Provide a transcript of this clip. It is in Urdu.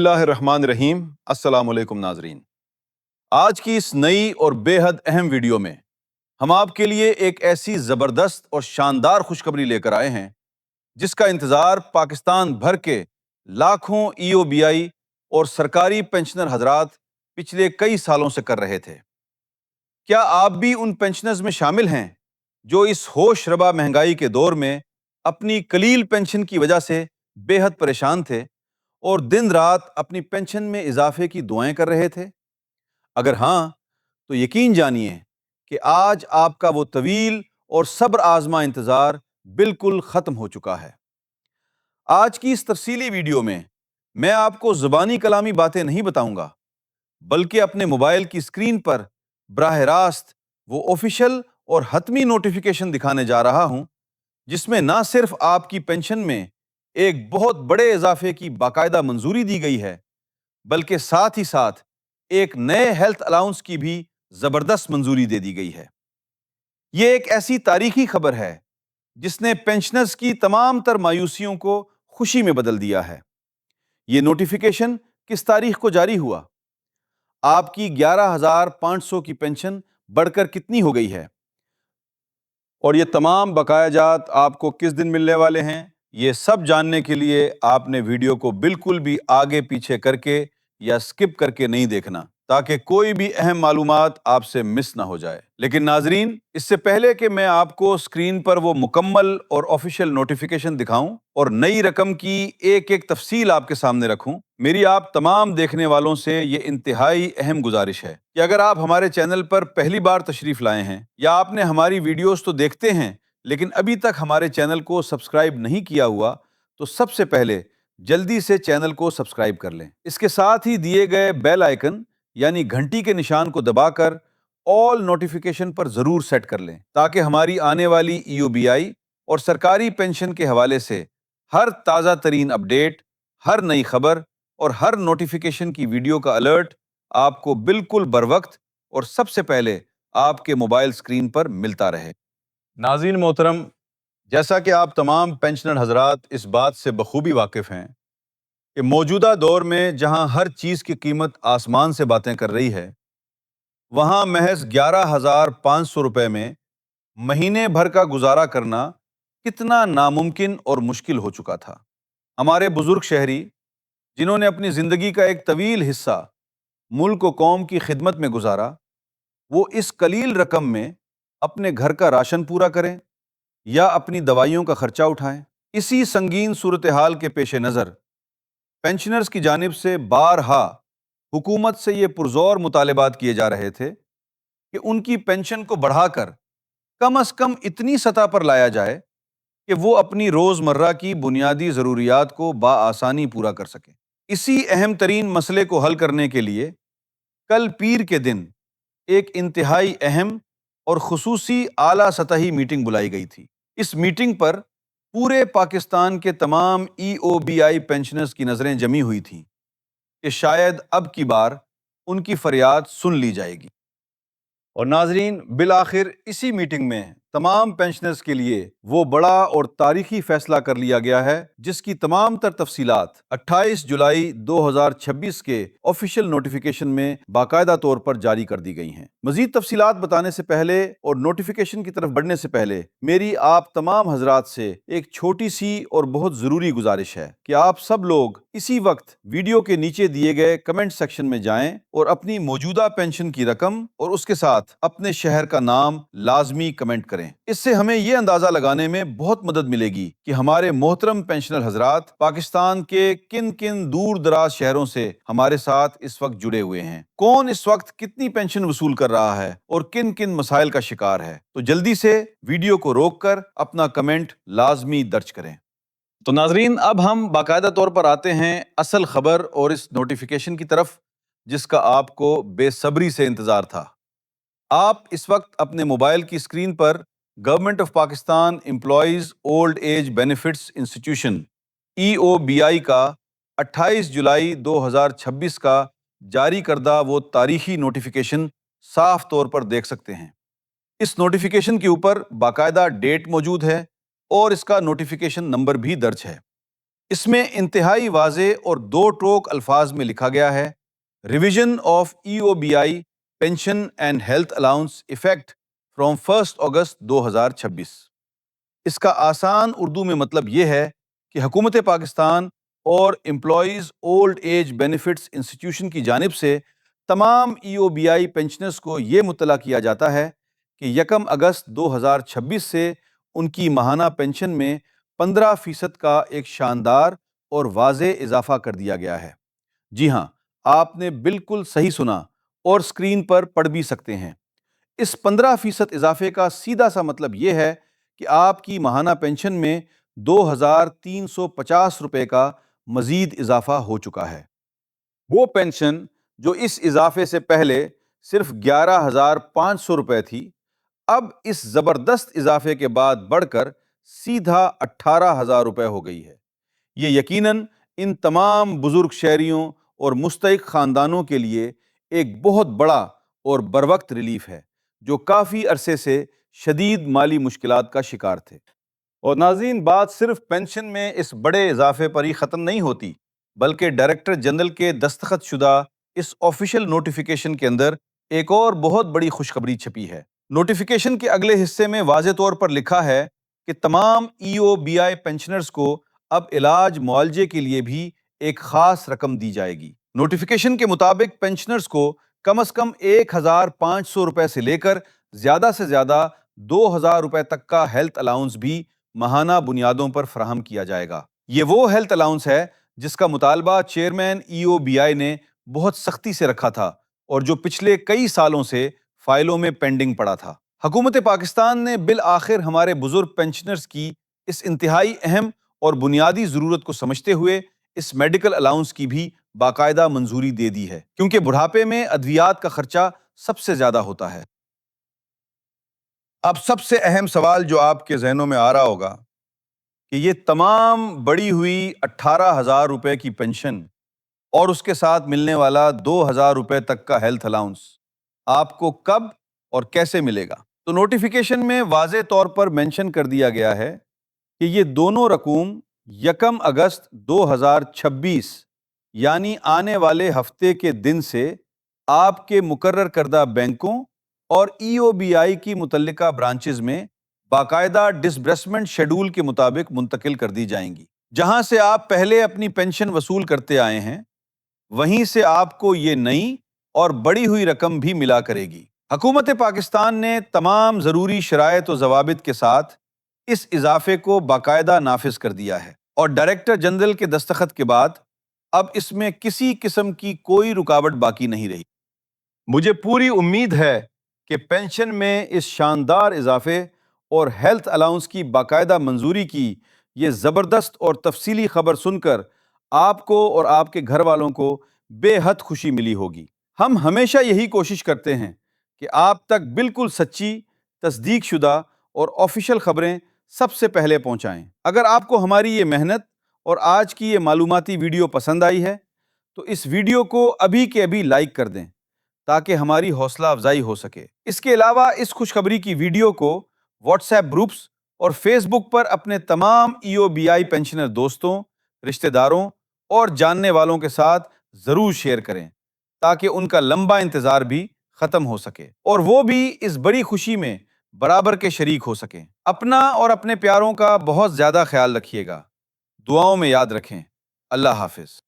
اللہ الرحمن الرحیم۔ السلام علیکم ناظرین، آج کی اس نئی اور بے حد اہم ویڈیو میں ہم آپ کے لیے ایک ایسی زبردست اور شاندار خوشخبری لے کر آئے ہیں جس کا انتظار پاکستان بھر کے لاکھوں ای او بی آئی اور سرکاری پنشنر حضرات پچھلے کئی سالوں سے کر رہے تھے۔ کیا آپ بھی ان پنشنرز میں شامل ہیں جو اس ہوش ربا مہنگائی کے دور میں اپنی قلیل پینشن کی وجہ سے بے حد پریشان تھے اور دن رات اپنی پینشن میں اضافے کی دعائیں کر رہے تھے؟ اگر ہاں تو یقین جانیے کہ آج آپ کا وہ طویل اور صبر آزما انتظار بالکل ختم ہو چکا ہے۔ آج کی اس تفصیلی ویڈیو میں آپ کو زبانی کلامی باتیں نہیں بتاؤں گا، بلکہ اپنے موبائل کی اسکرین پر براہ راست وہ آفیشل اور حتمی نوٹیفیکیشن دکھانے جا رہا ہوں جس میں نہ صرف آپ کی پینشن میں ایک بہت بڑے اضافے کی باقاعدہ منظوری دی گئی ہے، بلکہ ساتھ ہی ساتھ ایک نئے ہیلتھ الاؤنس کی بھی زبردست منظوری دے دی گئی ہے۔ یہ ایک ایسی تاریخی خبر ہے جس نے پینشنرز کی تمام تر مایوسیوں کو خوشی میں بدل دیا ہے۔ یہ نوٹیفیکیشن کس تاریخ کو جاری ہوا؟ آپ کی 11,500 کی پینشن بڑھ کر کتنی ہو گئی ہے؟ اور یہ تمام بقایا جات آپ کو کس دن ملنے والے ہیں؟ یہ سب جاننے کے لیے آپ نے ویڈیو کو بالکل بھی آگے پیچھے کر کے یا سکپ کر کے نہیں دیکھنا، تاکہ کوئی بھی اہم معلومات آپ سے مس نہ ہو جائے۔ لیکن ناظرین، اس سے پہلے کہ میں آپ کو اسکرین پر وہ مکمل اور آفیشیل نوٹیفیکیشن دکھاؤں اور نئی رقم کی ایک ایک تفصیل آپ کے سامنے رکھوں، میری آپ تمام دیکھنے والوں سے یہ انتہائی اہم گزارش ہے کہ اگر آپ ہمارے چینل پر پہلی بار تشریف لائے ہیں یا آپ نے ہماری ویڈیوز تو دیکھتے ہیں لیکن ابھی تک ہمارے چینل کو سبسکرائب نہیں کیا ہوا، تو سب سے پہلے جلدی سے چینل کو سبسکرائب کر لیں۔ اس کے ساتھ ہی دیے گئے بیل آئیکن یعنی گھنٹی کے نشان کو دبا کر آل نوٹیفیکیشن پر ضرور سیٹ کر لیں، تاکہ ہماری آنے والی ای او بی آئی اور سرکاری پینشن کے حوالے سے ہر تازہ ترین اپڈیٹ، ہر نئی خبر اور ہر نوٹیفیکیشن کی ویڈیو کا الرٹ آپ کو بالکل بروقت اور سب سے پہلے آپ کے موبائل اسکرین پر ملتا رہے۔ ناظرین محترم، جیسا کہ آپ تمام پینشنر حضرات اس بات سے بخوبی واقف ہیں کہ موجودہ دور میں جہاں ہر چیز کی قیمت آسمان سے باتیں کر رہی ہے، وہاں محض 11,500 روپے میں مہینے بھر کا گزارا کرنا کتنا ناممکن اور مشکل ہو چکا تھا۔ ہمارے بزرگ شہری جنہوں نے اپنی زندگی کا ایک طویل حصہ ملک و قوم کی خدمت میں گزارا، وہ اس قلیل رقم میں اپنے گھر کا راشن پورا کریں یا اپنی دوائیوں کا خرچہ اٹھائیں۔ اسی سنگین صورتحال کے پیش نظر پینشنرز کی جانب سے بارہا حکومت سے یہ پرزور مطالبات کیے جا رہے تھے کہ ان کی پینشن کو بڑھا کر کم از کم اتنی سطح پر لایا جائے کہ وہ اپنی روزمرہ کی بنیادی ضروریات کو بآسانی پورا کر سکیں۔ اسی اہم ترین مسئلے کو حل کرنے کے لیے کل پیر کے دن ایک انتہائی اہم اور خصوصی اعلیٰ سطحی میٹنگ بلائی گئی تھی۔ اس میٹنگ پر پورے پاکستان کے تمام ای او بی آئی پینشنرز کی نظریں جمی ہوئی تھیں کہ شاید اب کی بار ان کی فریاد سن لی جائے گی۔ اور ناظرین، بالآخر اسی میٹنگ میں تمام پینشنرز کے لیے وہ بڑا اور تاریخی فیصلہ کر لیا گیا ہے جس کی تمام تر تفصیلات 28 جولائی 2026 کے آفیشیل نوٹیفیکیشن میں باقاعدہ طور پر جاری کر دی گئی ہیں۔ مزید تفصیلات بتانے سے پہلے اور نوٹیفیکیشن کی طرف بڑھنے سے پہلے میری آپ تمام حضرات سے ایک چھوٹی سی اور بہت ضروری گزارش ہے کہ آپ سب لوگ اسی وقت ویڈیو کے نیچے دیے گئے کمنٹ سیکشن میں جائیں اور اپنی موجودہ پینشن کی رقم اور اس کے ساتھ اپنے شہر کا نام لازمی کمنٹ کریں۔ اس سے ہمیں یہ اندازہ لگانے میں بہت مدد ملے گی کہ ہمارے محترم پینشنر حضرات پاکستان کے کن کن دور دراز شہروں سے ہمارے ساتھ اس وقت جڑے ہوئے ہیں، کون اس وقت کتنی پینشن وصول کر رہا ہے اور کن کن مسائل کا شکار ہے۔ تو جلدی سے ویڈیو کو روک کر اپنا کمنٹ لازمی درج کریں۔ تو ناظرین، اب ہم باقاعدہ طور پر آتے ہیں اصل خبر اور اس نوٹیفیکیشن کی طرف جس کا آپ کو بے صبری سے انتظار تھا۔ آپ اس وقت اپنے موبائل کی اسکرین پر government of Pakistan employees old age benefits institution E O B I کا 28 جولائی 2026 کا جاری کردہ وہ تاریخی نوٹیفیکیشن صاف طور پر دیکھ سکتے ہیں۔ اس نوٹیفیکیشن کے اوپر باقاعدہ ڈیٹ موجود ہے اور اس کا نوٹیفیکیشن نمبر بھی درج ہے۔ اس میں انتہائی واضح اور دو ٹوک الفاظ میں لکھا گیا ہے: revision of EOBI pension and health allowance effect from 1 August 2026۔ اس کا آسان اردو میں مطلب یہ ہے کہ حکومت پاکستان اور employees old age benefits institution کی جانب سے تمام EOBI پینشنرز کو یہ مطلع کیا جاتا ہے کہ 1 اگست 2026 سے ان کی ماہانہ پینشن میں 15% کا ایک شاندار اور واضح اضافہ کر دیا گیا ہے۔ جی ہاں، آپ نے بالکل صحیح سنا اور اسکرین پر پڑھ بھی سکتے ہیں۔ اس 15% اضافے کا سیدھا سا مطلب یہ ہے کہ آپ کی ماہانہ پینشن میں 2350 روپے کا مزید اضافہ ہو چکا ہے۔ وہ پینشن جو اس اضافے سے پہلے صرف 11,500 روپے تھی، اب اس زبردست اضافے کے بعد بڑھ کر سیدھا 18,000 روپے ہو گئی ہے۔ یہ یقیناً ان تمام بزرگ شہریوں اور مستحق خاندانوں کے لیے ایک بہت بڑا اور بروقت ریلیف ہے، جو کافی عرصے سے شدید مالی مشکلات کا شکار تھے۔ اور ناظرین، بات صرف پینشن میں اس بڑے اضافے پر ہی ختم نہیں ہوتی، بلکہ ڈائریکٹر جنرل کے دستخط شدہ اس آفیشیل نوٹیفیکیشن کے اندر ایک اور بہت بڑی خوشخبری چھپی ہے۔ نوٹیفیکیشن کے اگلے حصے میں واضح طور پر لکھا ہے کہ تمام EOBI پینشنرز کو اب علاج معالجے کے لیے بھی ایک خاص رقم دی جائے گی۔ نوٹیفیکیشن کے مطابق پینشنرز کو کم از کم 1,500 روپے سے لے کر زیادہ سے زیادہ 2,000 روپے تک کا ہیلتھ الاؤنس بھی ماہانہ بنیادوں پر فراہم کیا جائے گا۔ یہ وہ ہیلتھ الاؤنس ہے جس کا مطالبہ چیئرمین EOBI نے بہت سختی سے رکھا تھا اور جو پچھلے کئی سالوں سے فائلوں میں پینڈنگ پڑا تھا۔ حکومت پاکستان نے بالآخر ہمارے بزرگ پینشنرز کی اس انتہائی اہم اور بنیادی ضرورت کو سمجھتے ہوئے اس میڈیکل الاؤنس کی بھی باقاعدہ منظوری دے دی ہے، کیونکہ بڑھاپے میں ادویات کا خرچہ سب سے زیادہ ہوتا ہے۔ اب سب سے اہم سوال جو آپ کے ذہنوں میں آ رہا ہوگا کہ یہ تمام بڑی ہوئی 18,000 روپے کی پینشن اور اس کے ساتھ ملنے والا 2,000 روپے تک کا ہیلتھ الاؤنس آپ کو کب اور کیسے ملے گا؟ تو نوٹیفیکیشن میں واضح طور پر مینشن کر دیا گیا ہے کہ یہ دونوں رقوم 1 اگست 2026 یعنی آنے والے ہفتے کے دن سے آپ کے مقرر کردہ بینکوں اور EOBI کی متعلقہ برانچز میں باقاعدہ ڈسبرسمنٹ شیڈول کے مطابق منتقل کر دی جائیں گی۔ جہاں سے آپ پہلے اپنی پینشن وصول کرتے آئے ہیں، وہیں سے آپ کو یہ نئی اور بڑی ہوئی رقم بھی ملا کرے گی۔ حکومت پاکستان نے تمام ضروری شرائط و ضوابط کے ساتھ اس اضافے کو باقاعدہ نافذ کر دیا ہے، اور ڈائریکٹر جنرل کے دستخط کے بعد اب اس میں کسی قسم کی کوئی رکاوٹ باقی نہیں رہی۔ مجھے پوری امید ہے کہ پینشن میں اس شاندار اضافے اور ہیلتھ الاؤنس کی باقاعدہ منظوری کی یہ زبردست اور تفصیلی خبر سن کر آپ کو اور آپ کے گھر والوں کو بے حد خوشی ملی ہوگی۔ ہم ہمیشہ یہی کوشش کرتے ہیں کہ آپ تک بالکل سچی، تصدیق شدہ اور آفیشیل خبریں سب سے پہلے پہنچائیں۔ اگر آپ کو ہماری یہ محنت اور آج کی یہ معلوماتی ویڈیو پسند آئی ہے تو اس ویڈیو کو ابھی کے ابھی لائک کر دیں تاکہ ہماری حوصلہ افزائی ہو سکے۔ اس کے علاوہ اس خوشخبری کی ویڈیو کو واٹس ایپ گروپس اور فیس بک پر اپنے تمام EOBI پینشنر دوستوں، رشتہ داروں اور جاننے والوں کے ساتھ ضرور شیئر کریں تاکہ ان کا لمبا انتظار بھی ختم ہو سکے اور وہ بھی اس بڑی خوشی میں برابر کے شریک ہو سکیں۔ اپنا اور اپنے پیاروں کا بہت زیادہ خیال رکھیے گا، دعاؤں میں یاد رکھیں۔ اللہ حافظ۔